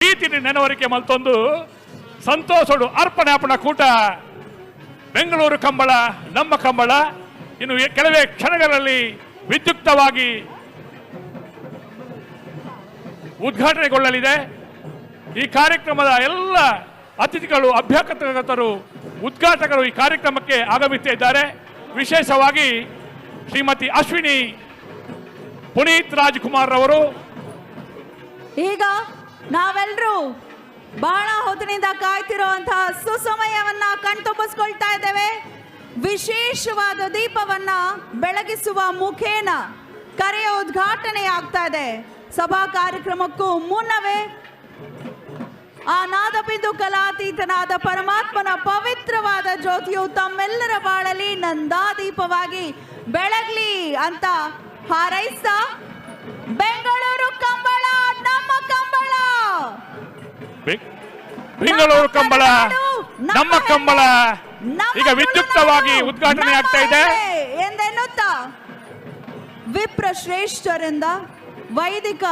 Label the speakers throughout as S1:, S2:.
S1: ಪ್ರೀತಿ ನೆನವರಿಕೆ ಮಲ್ತೊಂದು ಸಂತೋಷಡು ಅರ್ಪಣೆ ಅಪ್ಪಣ ಕೂಟ ಬೆಂಗಳೂರು ಕಂಬಳ ನಮ್ಮ ಕಂಬಳ ಇನ್ನು ಕೆಲವೇ ಕ್ಷಣಗಳಲ್ಲಿ ವಿದ್ಯುಕ್ತವಾಗಿ ಉದ್ಘಾಟನೆಗೊಳ್ಳಲಿದೆ. ಈ ಕಾರ್ಯಕ್ರಮದ ಎಲ್ಲ ಅತಿಥಿಗಳು, ಅಭ್ಯಾಗತರು, ಉದ್ಘಾಟಕರು ಈ ಕಾರ್ಯಕ್ರಮಕ್ಕೆ ಆಗಮಿಸುತ್ತಿದ್ದಾರೆ. ವಿಶೇಷವಾಗಿ ಶ್ರೀಮತಿ ಅಶ್ವಿನಿ ಪುನೀತ್ ರಾಜ್ಕುಮಾರ್ ಅವರು.
S2: ಈಗ ನಾವೆಲ್ಲರೂ ಬಹಳ ಹೊತ್ತಿನಿಂದ ಕಾಯ್ತಿರುವಂತಹ ಸುಸಮಯವನ್ನ ಕಣ್ತುಂಬಿಸ್ಕೊಳ್ತಾ ಇದ್ದೇವೆ. ವಿಶೇಷವಾದ ದೀಪವನ್ನ ಬೆಳಗಿಸುವ ಮುಖೇನ ಕರೆಯ ಉದ್ಘಾಟನೆ ಆಗ್ತಾ ಇದೆ. ಸಭಾ ಕಾರ್ಯಕ್ರಮಕ್ಕೂ ಮುನ್ನವೇ ಆ ನಾದಬಿಂದು ಕಲಾತೀತನಾದ ಪರಮಾತ್ಮನ ಪವಿತ್ರವಾದ ಜ್ಯೋತಿಯು ತಮ್ಮೆಲ್ಲರ ಬಾಳಲಿ ನಂದಾದೀಪವಾಗಿ ಬೆಳಗ್ಲಿ ಅಂತ ಹಾರೈಸ್ತಾ ಬೆಂಗಳೂರು ಕಂಬಳ ನಮ್ಮ ಕಂಬಳ,
S1: ಬೆಂಗಳೂರು ಕಂಬಳ ನಮ್ಮ ಕಂಬಳ ಈಗ ವಿದ್ಯುಕ್ತವಾಗಿ ಉದ್ಘಾಟನೆ ಆಗ್ತಾ ಇದೆ
S2: ಎಂದೆನ್ನುತ್ತಾ ವಿಪ್ರ ಶ್ರೇಷ್ಠರಿಂದ ವೈದಿಕ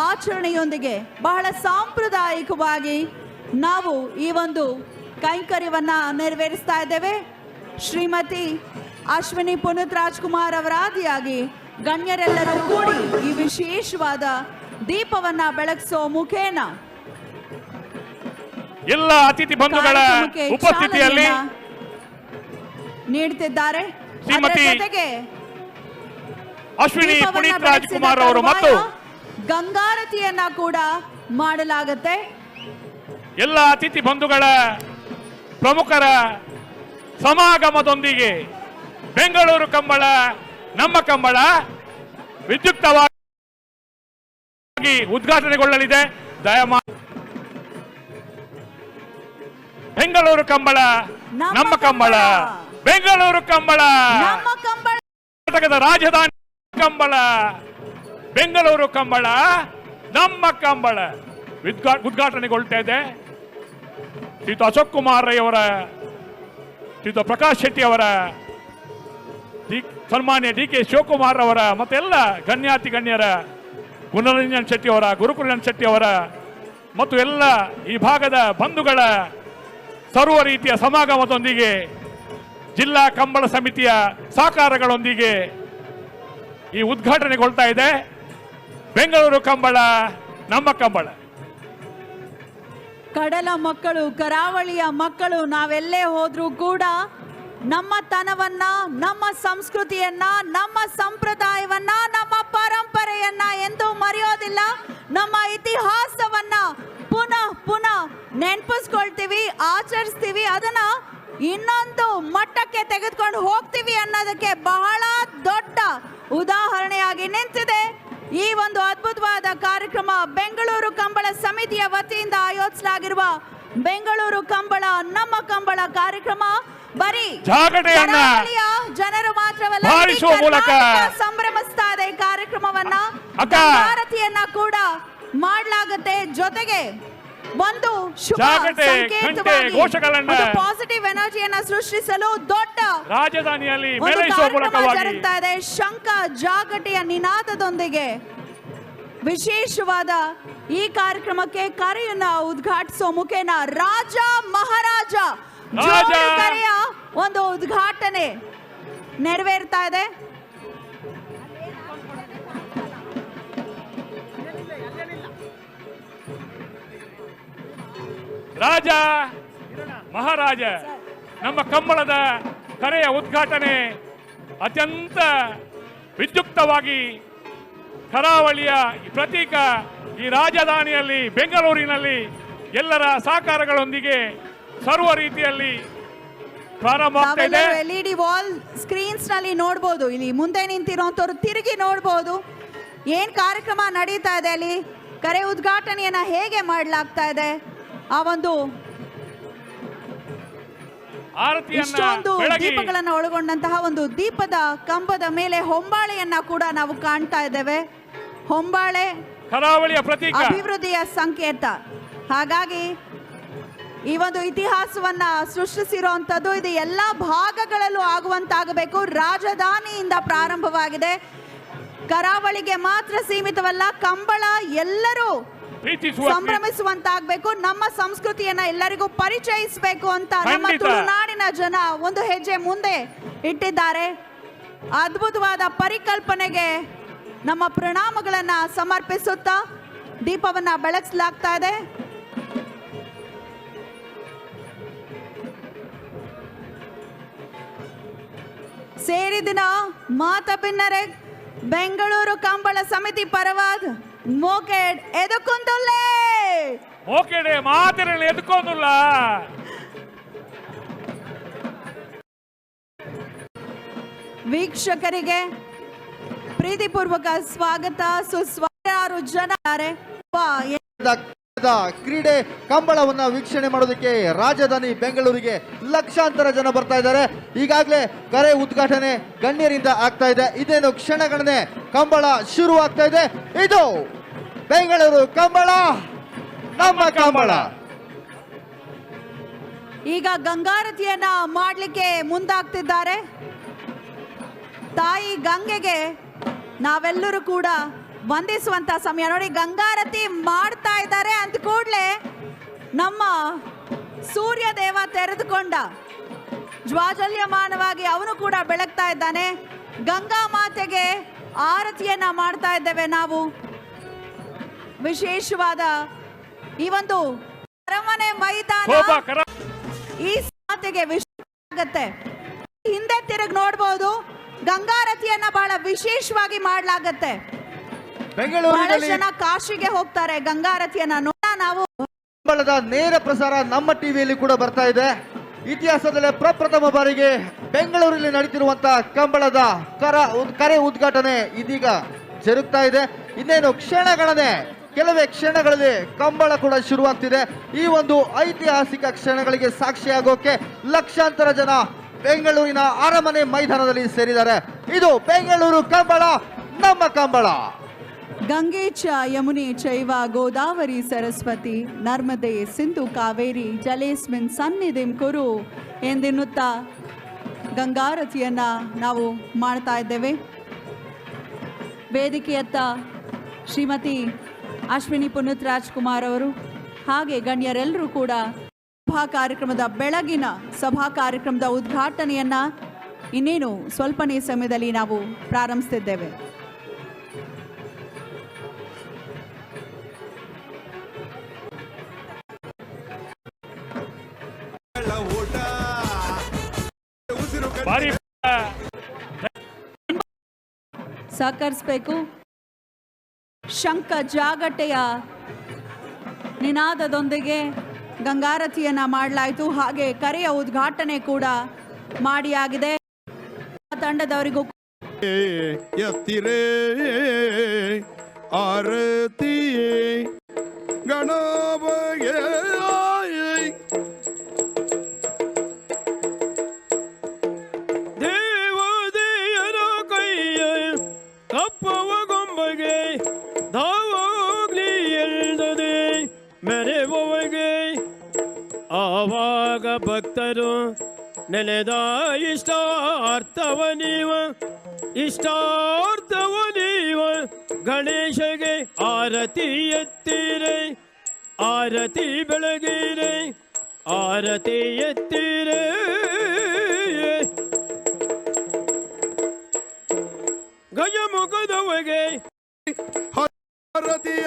S2: ಆಚರಣೆಯೊಂದಿಗೆ ಬಹಳ ಸಾಂಪ್ರದಾಯಿಕವಾಗಿ ನಾವು ಈ ಒಂದು ಕೈಂಕರ್ಯವನ್ನ ನೆರವೇರಿಸ್ತಾ ಇದ್ದೇವೆ. ಶ್ರೀಮತಿ ಅಶ್ವಿನಿ ಪುನೀತ್ ರಾಜ್ಕುಮಾರ್ ಅವರ ಆದಿಯಾಗಿ ಗಣ್ಯರೆಲ್ಲರೂ ಕೂಡಿ ಈ ವಿಶೇಷವಾದ ದೀಪವನ್ನ ಬೆಳಗಿಸೋ ಮುಖೇನ
S1: ಎಲ್ಲ ಅತಿಥಿ ಬಂಧುಗಳ ಉಪಸ್ಥಿತಿಯಲ್ಲಿ
S2: ನೀಡುತ್ತಿದ್ದಾರೆ.
S1: ಶ್ರೀಮತಿ ಅಶ್ವಿನಿ ಪುನೀತ್ ರಾಜ್ಕುಮಾರ್ ಅವರು ಮತ್ತು
S2: ಗಂಗಾರತಿಯನ್ನ ಕೂಡ ಮಾಡಲಾಗುತ್ತೆ.
S1: ಎಲ್ಲ ಅತಿಥಿ ಬಂಧುಗಳ ಪ್ರಮುಖರ ಸಮಾಗಮದೊಂದಿಗೆ ಬೆಂಗಳೂರು ಕಂಬಳ ನಮ್ಮ ಕಂಬಳ ವಿದ್ಯುಕ್ತವಾಗಿ ಉದ್ಘಾಟನೆಗೊಳ್ಳಲಿದೆ. ದಯಮಾಡಿ ಬೆಂಗಳೂರು ಕಂಬಳ ನಮ್ಮ ಕಂಬಳ, ಬೆಂಗಳೂರು ಕಂಬಳ ಕರ್ನಾಟಕದ ರಾಜಧಾನಿ ಕಂಬಳ, ಬೆಂಗಳೂರು ಕಂಬಳ ನಮ್ಮ ಕಂಬಳ ಉದ್ಘಾಟನೆಗೊಳ್ತಾ ಇದೆ. ಶ್ರೀಯುತ ಅಶೋಕ್ ಕುಮಾರ್ ರೈ ಅವರ, ಶ್ರೀಯುತ ಪ್ರಕಾಶ್ ಶೆಟ್ಟಿ ಅವರ, ಸನ್ಮಾನ್ಯ ಡಿ.ಕೆ. ಶಿವಕುಮಾರ್ ಅವರ ಮತ್ತೆಲ್ಲ ಗಣ್ಯಾತಿ ಗಣ್ಯರ, ಗುಣರಂಜನ್ ಶೆಟ್ಟಿ ಅವರ, ಗುರುಕುಲನ್ ಶೆಟ್ಟಿ ಅವರ ಮತ್ತು ಎಲ್ಲ ಈ ಭಾಗದ ಬಂಧುಗಳ ಸರ್ವ ರೀತಿಯ ಸಮಾಗಮದೊಂದಿಗೆ ಜಿಲ್ಲಾ ಕಂಬಳ ಸಮಿತಿಯ ಸಹಕಾರಗಳೊಂದಿಗೆ ಈ ಉದ್ಘಾಟನೆಗೊಳ್ತಾ ಇದೆ. ಬೆಂಗಳೂರು ಕಂಬಳ ನಮ್ಮ ಕಂಬಳ.
S2: ಕಡಲ ಮಕ್ಕಳು, ಕರಾವಳಿಯ ಮಕ್ಕಳು ನಾವೆಲ್ಲೇ ಹೋದ್ರೂ ಕೂಡ ನಮ್ಮ ತನವನ್ನ, ನಮ್ಮ ಸಂಸ್ಕೃತಿಯನ್ನ, ನಮ್ಮ ಸಂಪ್ರದಾಯವನ್ನ, ನಮ್ಮ ಪರಂಪರೆಯನ್ನ ಎಂದು ಮರೆಯೋದಿಲ್ಲ. ನಮ್ಮ ಇತಿಹಾಸವನ್ನ ಪುನಃ ಪುನಃ ನೆನಪಿಸ್ಕೊಳ್ತೀವಿ, ಆಚರಿಸ್ತೀವಿ, ಅದನ್ನ ಇನ್ನೊಂದು ಮಟ್ಟಕ್ಕೆ ತೆಗೆದುಕೊಂಡು ಹೋಗ್ತೀವಿ ಅನ್ನೋದಕ್ಕೆ ಬಹಳ ದೊಡ್ಡ ಉದಾಹರಣೆಯಾಗಿ ನಿಂತಿದೆ ಈ ಒಂದು ಅದ್ಭುತವಾದ ಕಾರ್ಯಕ್ರಮ. ಬೆಂಗಳೂರು ಕಂಬಳ ಸಮಿತಿಯ ವತಿಯಿಂದ ಆಯೋಜಿಸಲಾಗಿರುವ ಬೆಂಗಳೂರು ಕಂಬಳ ನಮ್ಮ ಕಂಬಳ ಕಾರ್ಯಕ್ರಮ ಬರೀ ಜನರು ಮಾತ್ರವಲ್ಲ, ಸಂಭ್ರಮಿಸ್ತಾ ಇದೆ ಈ ಕಾರ್ಯಕ್ರಮವನ್ನ. ಭಾರತೀಯನ್ನ ಕೂಡ ಮಾಡಲಾಗುತ್ತೆ. ಜೊತೆಗೆ ಒಂದು ಶುಭ ಸಂಕೇತವಾಗಿ ಪಾಸಿಟಿವ್ ಎನರ್ಜಿಯನ್ನ ಸೃಷ್ಟಿಸಲು ದೊಡ್ಡ
S1: ರಾಜಧಾನಿಯಲ್ಲಿ
S2: ಜರುಗ್ತಾ ಇದೆ. ಶಂಖ ಜಾಗಟೆಯ ನಿನಾದದೊಂದಿಗೆ ವಿಶೇಷವಾದ ಈ ಕಾರ್ಯಕ್ರಮಕ್ಕೆ ಕರೆಯನ್ನ ಉದ್ಘಾಟಿಸುವ ಮುಖೇನ ರಾಜ ಮಹಾರಾಜ ಕರೆಯ ಒಂದು ಉದ್ಘಾಟನೆ ನೆರವೇರ್ತಾ ಇದೆ.
S1: ರಾಜ ಮಹಾರಾಜ ನಮ್ಮ ಕಂಬಳದ ಕರೆಯ ಉದ್ಘಾಟನೆ ಅತ್ಯಂತ ವಿದ್ಯುಕ್ತವಾಗಿ ಕರಾವಳಿಯ ಪ್ರತೀಕ ಈ ರಾಜಧಾನಿಯಲ್ಲಿ ಬೆಂಗಳೂರಿನಲ್ಲಿ ಎಲ್ಲರ ಸಹಕಾರಗಳೊಂದಿಗೆ ಸರ್ವ ರೀತಿಯಲ್ಲಿ ಪ್ರಾರಂಭ ಆಗ್ತಾ ಇದೆ.
S2: LED ವಾಲ್ ಸ್ಕ್ರೀನ್ಸ್ ನಲ್ಲಿ ನೋಡಬಹುದು. ಇಲ್ಲಿ ಮುಂದೆ ನಿಂತಿರುವಂತವ್ರು ತಿರುಗಿ ನೋಡಬಹುದು ಏನ್ ಕಾರ್ಯಕ್ರಮ ನಡೀತಾ ಇದೆ, ಅಲ್ಲಿ ಕರೆ ಉದ್ಘಾಟನೆಯನ್ನ ಹೇಗೆ ಮಾಡಲಾಗ್ತಾ ಇದೆ. ಆ ಒಂದು ಇಷ್ಟೊಂದು ದೀಪಗಳನ್ನು ಒಳಗೊಂಡಂತಹ ಒಂದು ದೀಪದ ಕಂಬದ ಮೇಲೆ ಹೊಂಬಾಳೆಯನ್ನ ಕೂಡ ನಾವು ಕಾಣ್ತಾ ಇದ್ದೇವೆ. ಹೊಂಬಾಳೆ
S1: ಕರಾವಳಿಯ ಪ್ರತೀಕ,
S2: ಅಭಿವೃದ್ಧಿಯ ಸಂಕೇತ. ಹಾಗಾಗಿ ಈ ಒಂದು ಇತಿಹಾಸವನ್ನ ಸೃಷ್ಟಿಸಿರುವಂತದ್ದು ಇದು ಎಲ್ಲ ಭಾಗಗಳಲ್ಲೂ ಆಗುವಂತಾಗಬೇಕು. ರಾಜಧಾನಿಯಿಂದ ಪ್ರಾರಂಭವಾಗಿದೆ, ಕರಾವಳಿಗೆ ಮಾತ್ರ ಸೀಮಿತವಲ್ಲ. ಕಂಬಳ ಎಲ್ಲರೂ
S1: ಪ್ರೀತಿಸುವ
S2: ಸಂಭ್ರಮಿಸುವಂತಾಗಬೇಕು, ನಮ್ಮ ಸಂಸ್ಕೃತಿಯನ್ನ ಎಲ್ಲರಿಗೂ ಪರಿಚಯಿಸಬೇಕು ಅಂತ ನಮ್ಮ
S1: ಖಂಡಿತ.
S2: ತುಳುನಾಡಿನ ಜನ ಒಂದು ಹೆಜ್ಜೆ ಮುಂದೆ ಇಟ್ಟಿದ್ದಾರೆ. ಅದ್ಭುತವಾದ ಪರಿಕಲ್ಪನೆಗೆ ನಮ್ಮ ಪ್ರಣಾಮಗಳನ್ನ ಸಮರ್ಪಿಸುತ್ತಾ ದೀಪವನ್ನ ಬೆಳಗಿಸಲಾಗ್ತಾ ಇದೆ. ಸೇರಿದಿನ ಮಾತ ಭಿನ್ನರೆ ಬೆಂಗಳೂರು ಕಂಬಳ ಸಮಿತಿ ಪರವಾದ ಮೋಕೆಡ್ ಎದುಕೊಂದುಲ್ಲೇ
S1: ಓಕೆಡೆ ಮಾತಿರಲಿ ಎದ್ಕೋದಿಲ್ಲ.
S2: ವೀಕ್ಷಕರಿಗೆ ಪ್ರೀತಿಪೂರ್ವಕ ಸ್ವಾಗತ ಸುಸ್ವಾಗತ. ಜನ
S3: ಕ್ರೀಡೆ ಕಂಬಳವನ್ನ ವೀಕ್ಷಣೆ ಮಾಡೋದಕ್ಕೆ ರಾಜಧಾನಿ ಬೆಂಗಳೂರಿಗೆ ಲಕ್ಷಾಂತರ ಜನ ಬರ್ತಾ ಇದ್ದಾರೆ. ಈಗಾಗಲೇ ಕರೆ ಉದ್ಘಾಟನೆ ಗಣ್ಯರಿಂದ ಆಗ್ತಾ ಇದೆ. ಇದೇನು ಕ್ಷಣಗಣನೆ ಕಂಬಳ ಶುರು ಆಗ್ತಾ ಇದೆ. ಇದು ಬೆಂಗಳೂರು ಕಂಬಳ, ನಮ್ಮ ಕಂಬಳ.
S2: ಈಗ ಗಂಗಾರತಿಯನ್ನ ಮಾಡ್ಲಿಕ್ಕೆ ಮುಂದಾಗ್ತಿದ್ದಾರೆ. ತಾಯಿ ಗಂಗೆಗೆ ನಾವೆಲ್ಲರೂ ಕೂಡ ವಂದಿಸುವಂತ ಸಮಯ. ನೋಡಿ, ಗಂಗಾರತಿ ಮಾಡ್ತಾ ಇದ್ದಾರೆ ಅಂತ ಕೂಡಲೇ ನಮ್ಮ ಸೂರ್ಯ ದೇವ ತೆರೆದುಕೊಂಡ ಜ್ವಾಜಲ್ಯಮಾನವಾಗಿ ಅವನು ಕೂಡ ಬೆಳಗ್ತಾ ಇದ್ದಾನೆ. ಗಂಗಾ ಮಾತೆಗೆ ಆರತಿಯನ್ನ ಮಾಡ್ತಾ ಇದ್ದೇವೆ ನಾವು. ವಿಶೇಷವಾದ ಈ ಒಂದು ಅರಮನೆ ಮೈದಾನ ಈ ಮಾತೆಗೆ ಆಗತ್ತೆ. ಹಿಂದೆ ತಿರುಗಿ ನೋಡ್ಬೋದು, ಗಂಗಾರತಿಯನ್ನ ಬಹಳ ವಿಶೇಷವಾಗಿ ಮಾಡ್ಲಾಗತ್ತೆ.
S3: ಬೆಂಗಳೂರಿನಲ್ಲಿ
S2: ಜನ ಕಾಶಿಗೆ ಹೋಗ್ತಾರೆ ಗಂಗಾರತಿಯನ್ನ ನೋಡ. ನಾವು
S3: ಕಂಬಳದ ನೇರ ಪ್ರಸಾರ ನಮ್ಮ ಟಿವಿಯಲ್ಲಿ ಕೂಡ ಬರ್ತಾ ಇದೆ. ಇತಿಹಾಸದಲ್ಲೇ ಪ್ರಪ್ರಥಮ ಬಾರಿಗೆ ಬೆಂಗಳೂರಿನಲ್ಲಿ ನಡೀತಿರುವಂತಹ ಕಂಬಳದ ಕರೆ ಉದ್ಘಾಟನೆ ಇದೀಗ ಜರುಗ್ತಾ ಇದೆ. ಇನ್ನೇನು ಕ್ಷಣಗಳನ್ನೇ, ಕೆಲವೇ ಕ್ಷಣಗಳಲ್ಲಿ ಕಂಬಳ ಕೂಡ ಶುರುವಾಗ್ತಿದೆ. ಈ ಒಂದು ಐತಿಹಾಸಿಕ ಕ್ಷಣಗಳಿಗೆ ಸಾಕ್ಷಿಯಾಗೋಕೆ ಲಕ್ಷಾಂತರ ಜನ ಬೆಂಗಳೂರಿನ ಅರಮನೆ ಮೈದಾನದಲ್ಲಿ ಸೇರಿದ್ದಾರೆ. ಇದು ಬೆಂಗಳೂರು ಕಂಬಳ, ನಮ್ಮ ಕಂಬಳ.
S2: ಗಂಗೆ ಚ ಯಮುನೆ ಚೈವ ಗೋದಾವರಿ ಸರಸ್ವತಿ ನರ್ಮದೆ ಸಿಂಧು ಕಾವೇರಿ ಜಲೇಸ್ಮಿನ್ ಸನ್ನಿಧಿಂ ಕುರು ಎಂದೆನ್ನುತ್ತಾ ಗಂಗಾರತಿಯನ್ನ ನಾವು ಮಾಡ್ತಾ ಇದ್ದೇವೆ. ವೇದಿಕೆಯತ್ತ ಶ್ರೀಮತಿ ಅಶ್ವಿನಿ ಪುನೀತ್ ರಾಜ್ಕುಮಾರ್ ಅವರು ಹಾಗೆ ಗಣ್ಯರೆಲ್ಲರೂ ಕೂಡ ಸಭಾ ಕಾರ್ಯಕ್ರಮದ ಬೆಳಗಿನ ಸಭಾ ಕಾರ್ಯಕ್ರಮದ ಉದ್ಘಾಟನೆಯನ್ನ ಇನ್ನೇನು ಸ್ವಲ್ಪನೇ ಸಮಯದಲ್ಲಿ ನಾವು ಪ್ರಾರಂಭಿಸುತ್ತಿದ್ದೇವೆ.
S1: ಬಾರಿ
S2: ಸಹಕರಿಸಬೇಕು. ಶಂಖ ಜಾಗಟೆಯ ನಿನಾದದೊಂದಿಗೆ ಗಂಗಾರತಿಯನ್ನ ಮಾಡಲಾಯಿತು. ಹಾಗೆ ಕರೆಯ ಉದ್ಘಾಟನೆ ಕೂಡ ಮಾಡಿಯಾಗಿದೆ. ತಂಡದವರಿಗೂ
S4: ಎತ್ತಿರೇ ಆರತಿ ಗಣಪಗೆ ದೇವದೇಯರ ಕೈಯ ಕಪ್ಪವ ಗೊಂಬಗೆ ಧಾವಾಗ್ಲಿ ಎಲ್ದದೆ ಮೆರೆಯುವವಗೆ ಆವಾಗ ಭಕ್ತರು ನೆನೆದ ಇಷ್ಟಾರ್ಥವ ನೀವ ಗಣೇಶಗೆ ಆರತಿ ಎತ್ತಿರೆ ಆರತಿ ಬೆಳಗಿರೆ ಆರತಿ ಎತ್ತಿರೆ ಗಜಮುಖದವಗೆ ಆರತಿಯ